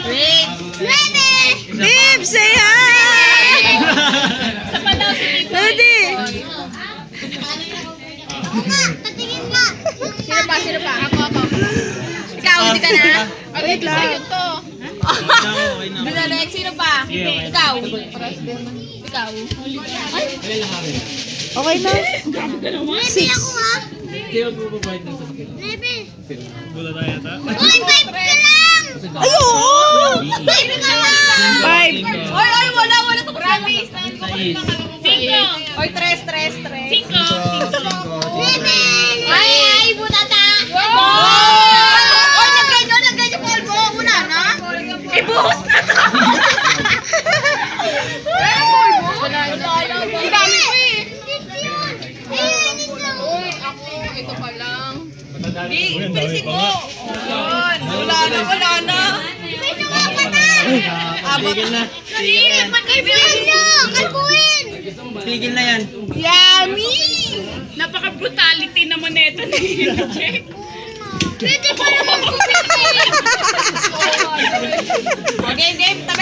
Wait. Babe, say hi! Sa palaw si Tito. Rudy! Sino pa? Ako. Ikaw, hindi ka na? Wait lang. Sa'yo to. Binalik, sino pa? Ikaw. Ikaw. Okay na. 6. Ay, oo! 5. Oy, wala to. Promise. 5. Oy, 3. 5. Ay, butata. Oy, nagganyo polvo. Wala na. Ibuhos na to. Wala na. Ang dami ko eh. Uy, ako, ito pa lang. Bilisin mo. Wala na. Tigil na. Tigil na yan. Yummy! Napaka-brutality naman neto ni Jack. Pwede pa naman. Okay, game. Tabi.